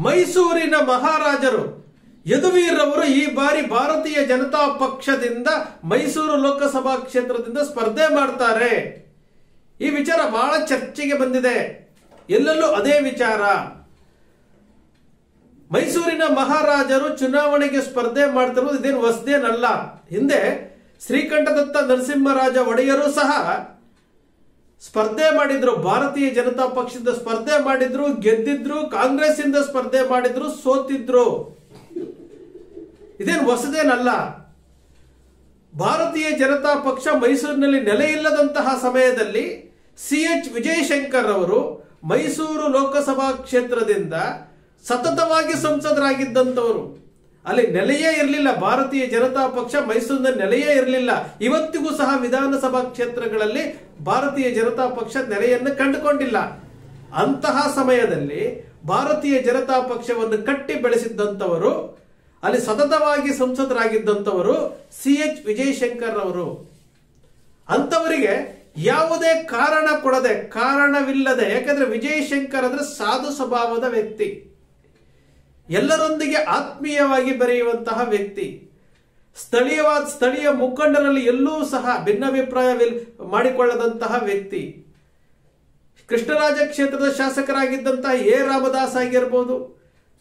ಮೈಸೂರಿನ ಮಹಾರಾಜರು ಯದುವೀರವರು ಈ ಬಾರಿ ಭಾರತೀಯ ಜನತಾ ಪಕ್ಷದಿಂದ ಮೈಸೂರು ಲೋಕಸಭಾ ಕ್ಷೇತ್ರದಿಂದ ಸ್ಪರ್ಧೆ ಮಾಡ್ತಾರೆ. ಈ ವಿಚಾರ ಬಹಳ ಚರ್ಚೆಗೆ ಬಂದಿದೆ. ಎಲ್ಲೆಲ್ಲೂ ಅದೇ ವಿಚಾರ. ಮೈಸೂರಿನ ಮಹಾರಾಜರು ಚುನಾವಣೆಗೆ ಸ್ಪರ್ಧೆ ಮಾಡ್ತಿರೋದು ಇದೇನು ಹೊಸದೇನಲ್ಲ. ಹಿಂದೆ ಶ್ರೀಕಂಠದತ್ತ ನರಸಿಂಹರಾಜ ಒಡೆಯರು ಸಹ ಸ್ಪರ್ಧೆ ಮಾಡಿದ್ರು. ಭಾರತೀಯ ಜನತಾ ಪಕ್ಷದಿಂದ ಸ್ಪರ್ಧೆ ಮಾಡಿದ್ರು, ಗೆದ್ದಿದ್ರು. ಕಾಂಗ್ರೆಸ್ ಇಂದ ಸ್ಪರ್ಧೆ ಮಾಡಿದ್ರು, ಸೋತಿದ್ರು. ಇದೇನು ಹೊಸದೇನಲ್ಲ. ಭಾರತೀಯ ಜನತಾ ಪಕ್ಷ ಮೈಸೂರಿನಲ್ಲಿ ನೆಲೆ ಇಲ್ಲದಂತಹ ಸಮಯದಲ್ಲಿ CH ವಿಜಯಶಂಕರ್ ಅವರು ಮೈಸೂರು ಲೋಕಸಭಾ ಕ್ಷೇತ್ರದಿಂದ ಸತತವಾಗಿ ಸಂಸದರಾಗಿದ್ದಂಥವರು. ಅಲ್ಲಿ ನೆಲೆಯೇ ಇರಲಿಲ್ಲ. ಭಾರತೀಯ ಜನತಾ ಪಕ್ಷ ಮೈಸೂರಿನ ನೆಲೆಯೇ ಇರಲಿಲ್ಲ. ಇವತ್ತಿಗೂ ಸಹ ವಿಧಾನಸಭಾ ಕ್ಷೇತ್ರಗಳಲ್ಲಿ ಭಾರತೀಯ ಜನತಾ ಪಕ್ಷ ನೆಲೆಯನ್ನು ಕಂಡುಕೊಂಡಿಲ್ಲ. ಅಂತಹ ಸಮಯದಲ್ಲಿ ಭಾರತೀಯ ಜನತಾ ಪಕ್ಷವನ್ನು ಕಟ್ಟಿ ಬೆಳೆಸಿದ್ದಂಥವರು, ಅಲ್ಲಿ ಸತತವಾಗಿ ಸಂಸದರಾಗಿದ್ದಂಥವರು CH ವಿಜಯಶಂಕರ್ ಅವರು. ಅಂತವರಿಗೆ ಯಾವುದೇ ಕಾರಣ ಕೊಡದೆ, ಕಾರಣವಿಲ್ಲದೆ, ಯಾಕಂದ್ರೆ ವಿಜಯಶಂಕರ್ ಅಂದ್ರೆ ಸಾಧು ಸ್ವಭಾವದ ವ್ಯಕ್ತಿ, ಎಲ್ಲರೊಂದಿಗೆ ಆತ್ಮೀಯವಾಗಿ ಬೆರೆಯುವಂತಹ ವ್ಯಕ್ತಿ, ಸ್ಥಳೀಯ ಮುಖಂಡರಲ್ಲಿ ಎಲ್ಲೂ ಸಹ ಭಿನ್ನಾಭಿಪ್ರಾಯ ಮಾಡಿಕೊಳ್ಳದಂತಹ ವ್ಯಕ್ತಿ. ಕೃಷ್ಣರಾಜ ಕ್ಷೇತ್ರದ ಶಾಸಕರಾಗಿದ್ದಂತಹ A ರಾಮದಾಸ್ ಆಗಿರ್ಬೋದು,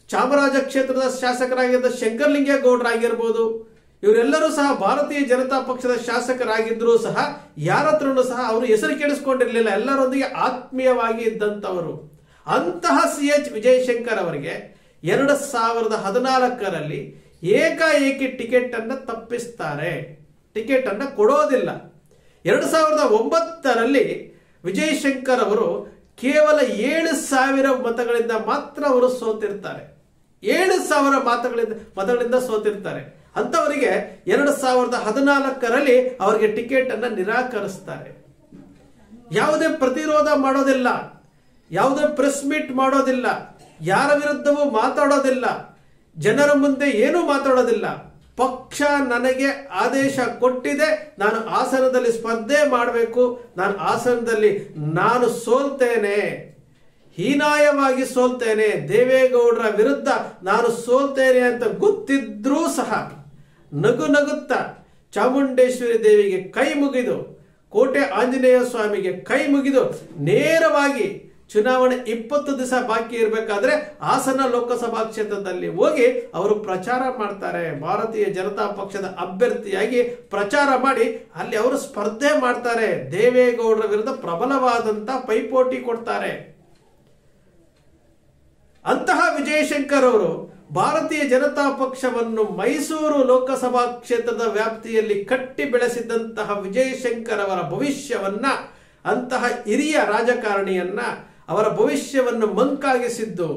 ಚಾಮರಾಜ ಕ್ಷೇತ್ರದ ಶಾಸಕರಾಗಿದ್ದ ಶಂಕರಲಿಂಗೇಗೌಡರಾಗಿರ್ಬೋದು, ಇವರೆಲ್ಲರೂ ಸಹ ಭಾರತೀಯ ಜನತಾ ಪಕ್ಷದ ಶಾಸಕರಾಗಿದ್ರೂ ಸಹ ಯಾರ ಹತ್ರನೂ ಸಹ ಅವರು ಹೆಸರು ಕೆಡಿಸ್ಕೊಂಡಿರಲಿಲ್ಲ. ಎಲ್ಲರೊಂದಿಗೆ ಆತ್ಮೀಯವಾಗಿ ಇದ್ದಂಥವರು. ಅಂತಹ CH ವಿಜಯಶಂಕರ್ ಅವರಿಗೆ 2014ರಲ್ಲಿ ಏಕಾಏಕಿ ಟಿಕೆಟ್ ಅನ್ನ ತಪ್ಪಿಸ್ತಾರೆ. ಟಿಕೆಟ್ ಅನ್ನ ಕೊಡೋದಿಲ್ಲ. 2009ರಲ್ಲಿ ವಿಜಯಶಂಕರ್ ಅವರು ಕೇವಲ 7,000 ಮತಗಳಿಂದ ಮಾತ್ರ ಅವರು ಸೋತಿರ್ತಾರೆ. 7,000 ಮತಗಳಿಂದ ಸೋತಿರ್ತಾರೆ. ಅಂತವರಿಗೆ 2014ರಲ್ಲಿ ಅವರಿಗೆ ಟಿಕೆಟ್ ಅನ್ನ ನಿರಾಕರಿಸ್ತಾರೆ. ಯಾವುದೇ ಪ್ರತಿರೋಧ ಮಾಡೋದಿಲ್ಲ, ಯಾವುದೇ ಪ್ರೆಸ್ ಮೀಟ್ ಮಾಡೋದಿಲ್ಲ, ಯಾರ ವಿರುದ್ಧವೂ ಮಾತಾಡೋದಿಲ್ಲ, ಜನರ ಮುಂದೆ ಏನೂ ಮಾತಾಡೋದಿಲ್ಲ. ಪಕ್ಷ ನನಗೆ ಆದೇಶ ಕೊಟ್ಟಿದೆ, ನಾನು ಹಾಸನದಲ್ಲಿ ಸ್ಪರ್ಧೆ ಮಾಡಬೇಕು, ನಾನು ಹಾಸನದಲ್ಲಿ ನಾನು ಸೋಲ್ತೇನೆ, ಹೀನಾಯವಾಗಿ ಸೋಲ್ತೇನೆ, ದೇವೇಗೌಡರ ವಿರುದ್ಧ ನಾನು ಸೋಲ್ತೇನೆ ಅಂತ ಗೊತ್ತಿದ್ರೂ ಸಹ ನಗು ನಗುತ್ತಾ ಚಾಮುಂಡೇಶ್ವರಿ ದೇವಿಗೆ ಕೈ ಮುಗಿದು, ಕೋಟೆ ಆಂಜನೇಯ ಸ್ವಾಮಿಗೆ ಕೈ ಮುಗಿದು ನೇರವಾಗಿ ಚುನಾವಣೆ 20 ದಿವಸ ಬಾಕಿ ಇರಬೇಕಾದ್ರೆ ಹಾಸನ ಲೋಕಸಭಾ ಕ್ಷೇತ್ರದಲ್ಲಿ ಹೋಗಿ ಅವರು ಪ್ರಚಾರ ಮಾಡ್ತಾರೆ. ಭಾರತೀಯ ಜನತಾ ಪಕ್ಷದ ಅಭ್ಯರ್ಥಿಯಾಗಿ ಪ್ರಚಾರ ಮಾಡಿ ಅಲ್ಲಿ ಅವರು ಸ್ಪರ್ಧೆ ಮಾಡ್ತಾರೆ. ದೇವೇಗೌಡರ ವಿರುದ್ಧ ಪ್ರಬಲವಾದಂತ ಪೈಪೋಟಿ ಕೊಡ್ತಾರೆ. ಅಂತಹ ವಿಜಯಶಂಕರ್ ಅವರು ಭಾರತೀಯ ಜನತಾ ಪಕ್ಷವನ್ನು ಮೈಸೂರು ಲೋಕಸಭಾ ಕ್ಷೇತ್ರದ ವ್ಯಾಪ್ತಿಯಲ್ಲಿ ಕಟ್ಟಿ ಬೆಳೆಸಿದಂತಹ ವಿಜಯಶಂಕರ್ ಅವರ ಭವಿಷ್ಯವನ್ನ, ಅಂತಹ ಹಿರಿಯ ರಾಜಕಾರಣಿಯನ್ನ, ಅವರ ಭವಿಷ್ಯವನ್ನು ಮಂಕಾಗಿಸಿದ್ದು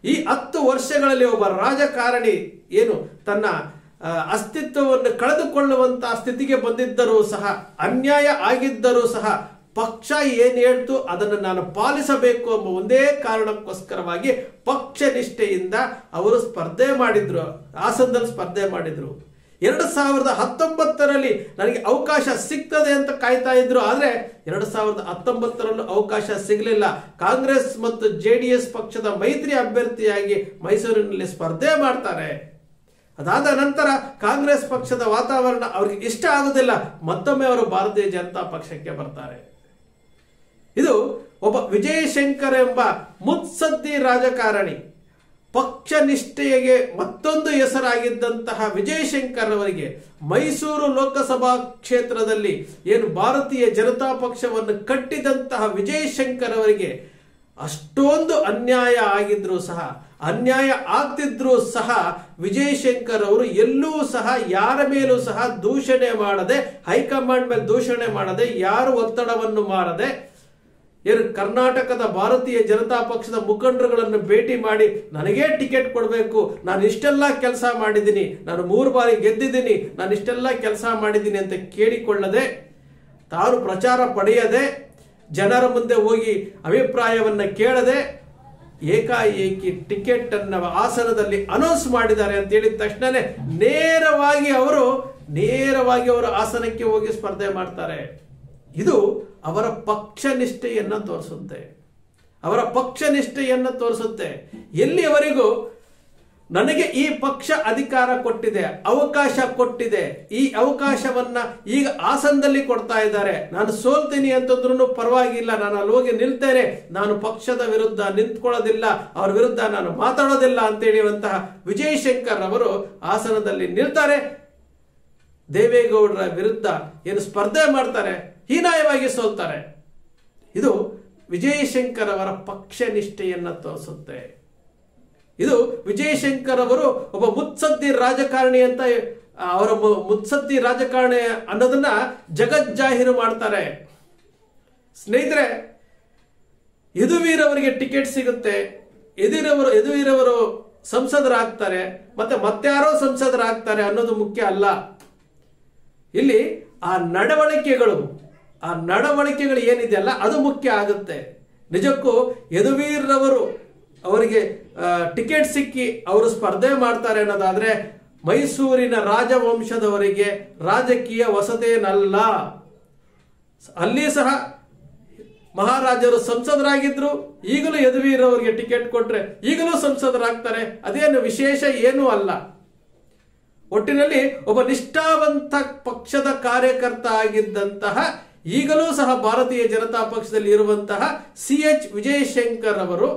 ಈ 10 ವರ್ಷಗಳಲ್ಲಿ ಒಬ್ಬ ರಾಜಕಾರಣಿ ಏನು ತನ್ನ ಅಸ್ತಿತ್ವವನ್ನು ಕಳೆದುಕೊಳ್ಳುವಂತಹ ಸ್ಥಿತಿಗೆ ಬಂದಿದ್ದರೂ ಸಹ, ಅನ್ಯಾಯ ಆಗಿದ್ದರೂ ಸಹ ಪಕ್ಷ ಏನ್ ಹೇಳ್ತು ಅದನ್ನು ನಾನು ಪಾಲಿಸಬೇಕು ಎಂಬ ಒಂದೇ ಕಾರಣಕ್ಕೋಸ್ಕರವಾಗಿ ಪಕ್ಷ ನಿಷ್ಠೆಯಿಂದ ಅವರು ಸ್ಪರ್ಧೆ ಮಾಡಿದ್ರು, ಹಾಸನದಲ್ಲಿ ಸ್ಪರ್ಧೆ ಮಾಡಿದ್ರು. 2019ರಲ್ಲಿ ನನಗೆ ಅವಕಾಶ ಸಿಗ್ತದೆ ಅಂತ ಕಾಯ್ತಾ ಇದ್ರು. ಆದ್ರೆ 2019ರಲ್ಲೂ ಅವಕಾಶ ಸಿಗಲಿಲ್ಲ. ಕಾಂಗ್ರೆಸ್ ಮತ್ತು JDS ಪಕ್ಷದ ಮೈತ್ರಿ ಅಭ್ಯರ್ಥಿಯಾಗಿ ಮೈಸೂರಿನಲ್ಲಿ ಸ್ಪರ್ಧೆ ಮಾಡ್ತಾರೆ. ಅದಾದ ನಂತರ ಕಾಂಗ್ರೆಸ್ ಪಕ್ಷದ ವಾತಾವರಣ ಅವರಿಗೆ ಇಷ್ಟ ಆಗುದಿಲ್ಲ. ಮತ್ತೊಮ್ಮೆ ಅವರು ಭಾರತೀಯ ಜನತಾ ಪಕ್ಷಕ್ಕೆ ಬರ್ತಾರೆ. ಇದು ಒಬ್ಬ ವಿಜಯಶಂಕರ್ ಎಂಬ ಮುತ್ಸದ್ದಿ ರಾಜಕಾರಣಿ, ಪಕ್ಷ ನಿಷ್ಠೆಗೆ ಮತ್ತೊಂದು ಹೆಸರಾಗಿದ್ದಂತಹ ವಿಜಯಶಂಕರ್ ಅವರಿಗೆ ಮೈಸೂರು ಲೋಕಸಭಾ ಕ್ಷೇತ್ರದಲ್ಲಿ ಏನು ಭಾರತೀಯ ಜನತಾ ಪಕ್ಷವನ್ನು ಕಟ್ಟಿದಂತಹ ವಿಜಯಶಂಕರ್ ಅವರಿಗೆ ಅಷ್ಟೊಂದು ಅನ್ಯಾಯ ಆಗಿದ್ರು ಸಹ, ಅನ್ಯಾಯ ಆಗ್ತಿದ್ರು ಸಹ ವಿಜಯಶಂಕರ್ ಅವರು ಎಲ್ಲೂ ಸಹ ಯಾರ ಮೇಲೂ ಸಹ ದೂಷಣೆ ಮಾಡದೆ, ಹೈಕಮಾಂಡ್ ಮೇಲೆ ದೂಷಣೆ ಮಾಡದೆ, ಯಾರು ಒತ್ತಡವನ್ನು ಮಾಡದೆ, ಏನು ಕರ್ನಾಟಕದ ಭಾರತೀಯ ಜನತಾ ಪಕ್ಷದ ಮುಖಂಡರುಗಳನ್ನು ಭೇಟಿ ಮಾಡಿ ನನಗೇ ಟಿಕೆಟ್ ಕೊಡಬೇಕು, ನಾನು ಇಷ್ಟೆಲ್ಲ ಕೆಲಸ ಮಾಡಿದ್ದೀನಿ, ನಾನು 3 ಬಾರಿ ಗೆದ್ದಿದ್ದೀನಿ, ನಾನು ಇಷ್ಟೆಲ್ಲ ಕೆಲಸ ಮಾಡಿದ್ದೀನಿ ಅಂತ ಕೇಳಿಕೊಳ್ಳದೆ, ತಾನು ಪ್ರಚಾರ ಪಡೆಯದೆ, ಜನರ ಮುಂದೆ ಹೋಗಿ ಅಭಿಪ್ರಾಯವನ್ನ ಕೇಳದೆ ಏಕಾಏಕಿ ಟಿಕೆಟ್ ಅನ್ನು ಹಾಸನದಲ್ಲಿ ಅನೌನ್ಸ್ ಮಾಡಿದ್ದಾರೆ ಅಂತ ಹೇಳಿದ ತಕ್ಷಣನೇ ನೇರವಾಗಿ ಅವರು ಹಾಸನಕ್ಕೆ ಹೋಗಿ ಸ್ಪರ್ಧೆ ಮಾಡ್ತಾರೆ. ಇದು ಅವರ ಪಕ್ಷ ನಿಷ್ಠೆಯನ್ನ ತೋರಿಸುತ್ತೆ. ಅವರ ಪಕ್ಷ ನಿಷ್ಠೆಯನ್ನು ತೋರಿಸುತ್ತೆ. ಎಲ್ಲಿಯವರೆಗೂ ನನಗೆ ಈ ಪಕ್ಷ ಅಧಿಕಾರ ಕೊಟ್ಟಿದೆ, ಅವಕಾಶ ಕೊಟ್ಟಿದೆ, ಈ ಅವಕಾಶವನ್ನ ಈಗ ಹಾಸನದಲ್ಲಿ ಕೊಡ್ತಾ ಇದ್ದಾರೆ, ನಾನು ಸೋಲ್ತೀನಿ ಅಂತಂದ್ರೂ ಪರವಾಗಿಲ್ಲ, ನಾನು ಅಲ್ಲಿ ಹೋಗಿ ನಿಲ್ತೇನೆ, ನಾನು ಪಕ್ಷದ ವಿರುದ್ಧ ನಿಂತ್ಕೊಳ್ಳೋದಿಲ್ಲ, ಅವ್ರ ವಿರುದ್ಧ ನಾನು ಮಾತಾಡೋದಿಲ್ಲ ಅಂತ ಹೇಳುವಂತಹ ವಿಜಯಶಂಕರ್ ಅವರು ಹಾಸನದಲ್ಲಿ ನಿಲ್ತಾರೆ. ದೇವೇಗೌಡರ ವಿರುದ್ಧ ಏನು ಸ್ಪರ್ಧೆ ಮಾಡ್ತಾರೆ, ಹೀನಾಯವಾಗಿ ಸೋಲ್ತಾರೆ. ಇದು ವಿಜಯಶಂಕರ್ ಅವರ ಪಕ್ಷ ನಿಷ್ಠೆಯನ್ನ ತೋರಿಸುತ್ತೆ. ಇದು ವಿಜಯಶಂಕರ್ ಅವರು ಒಬ್ಬ ಮುತ್ಸದ್ದಿ ರಾಜಕಾರಣಿ ಅಂತ, ಅವರ ಮುತ್ಸದ್ದಿ ರಾಜಕಾರಣಿ ಅನ್ನೋದನ್ನ ಜಗಜ್ಜಾಹೀರು ಮಾಡ್ತಾರೆ. ಸ್ನೇಹಿತರೆ, ಯದುವೀರವರಿಗೆ ಟಿಕೆಟ್ ಸಿಗುತ್ತೆ, ಯದುವೀರವರು ಸಂಸದರಾಗ್ತಾರೆ, ಮತ್ತಾರೋ ಸಂಸದರಾಗ್ತಾರೆ ಅನ್ನೋದು ಮುಖ್ಯ ಅಲ್ಲ. ಇಲ್ಲಿ ಆ ನಡವಳಿಕೆಗಳು ಏನಿದೆಯಲ್ಲ ಅದು ಮುಖ್ಯ ಆಗುತ್ತೆ. ನಿಜಕ್ಕೂ ಯದುವೀರವರು ಅವರಿಗೆ ಟಿಕೆಟ್ ಸಿಕ್ಕಿ ಅವರು ಸ್ಪರ್ಧೆ ಮಾಡ್ತಾರೆ ಅನ್ನೋದಾದ್ರೆ ಮೈಸೂರಿನ ರಾಜವಂಶದವರಿಗೆ ರಾಜಕೀಯ ಹೊಸತೇನಲ್ಲ. ಅಲ್ಲಿ ಸಹ ಮಹಾರಾಜರು ಸಂಸದರಾಗಿದ್ರು, ಈಗಲೂ ಯದುವೀರವರಿಗೆ ಟಿಕೆಟ್ ಕೊಟ್ರೆ ಈಗಲೂ ಸಂಸದರಾಗ್ತಾರೆ, ಅದೇನು ವಿಶೇಷ ಏನೂ ಅಲ್ಲ. ಒಟ್ಟಿನಲ್ಲಿ ಒಬ್ಬ ನಿಷ್ಠಾವಂತ ಪಕ್ಷದ ಕಾರ್ಯಕರ್ತ ಆಗಿದ್ದಂತಹ, ಈಗಲೂ ಸಹ ಭಾರತೀಯ ಜನತಾ ಪಕ್ಷದಲ್ಲಿ ಇರುವಂತಹ CH ವಿಜಯಶಂಕರ್ ಅವರು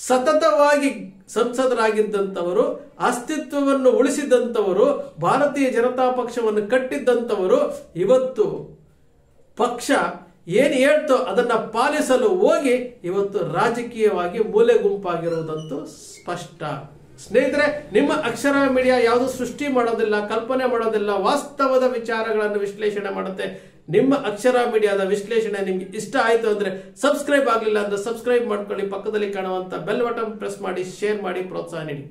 ಸತತವಾಗಿ ಸಂಸದರಾಗಿದ್ದಂಥವರು, ಅಸ್ತಿತ್ವವನ್ನು ಉಳಿಸಿದಂಥವರು, ಭಾರತೀಯ ಜನತಾ ಪಕ್ಷವನ್ನು ಕಟ್ಟಿದ್ದಂಥವರು, ಇವತ್ತು ಪಕ್ಷ ಏನು ಹೇಳ್ತೋ ಅದನ್ನ ಪಾಲಿಸಲು ಹೋಗಿ ಇವತ್ತು ರಾಜಕೀಯವಾಗಿ ಮೂಲೆ ಗುಂಪಾಗಿರುವುದಂತೂ ಸ್ಪಷ್ಟ. ಸ್ನೇಹಿತರೆ, ನಿಮ್ಮ ಅಕ್ಷರ ಮೀಡಿಯಾ ಯಾವುದು ಸೃಷ್ಟಿ ಮಾಡೋದಿಲ್ಲ, ಕಲ್ಪನೆ ಮಾಡೋದಿಲ್ಲ, ವಾಸ್ತವದ ವಿಚಾರಗಳನ್ನು ವಿಶ್ಲೇಷಣೆ ಮಾಡುತ್ತೆ. ನಿಮ್ಮ ಅಕ್ಷರ ಮೀಡಿಯಾದ ವಿಶ್ಲೇಷಣೆ ನಿಮ್ಗೆ ಇಷ್ಟ ಆಯಿತು ಅಂದ್ರೆ, ಸಬ್ಸ್ಕ್ರೈಬ್ ಆಗಲಿಲ್ಲ ಅಂದ್ರೆ ಸಬ್ಸ್ಕ್ರೈಬ್ ಮಾಡ್ಕೊಳ್ಳಿ, ಪಕ್ಕದಲ್ಲಿ ಕಾಣುವಂತ ಬೆಲ್ ಬಟನ್ ಪ್ರೆಸ್ ಮಾಡಿ, ಶೇರ್ ಮಾಡಿ, ಪ್ರೋತ್ಸಾಹ ನೀಡಿ.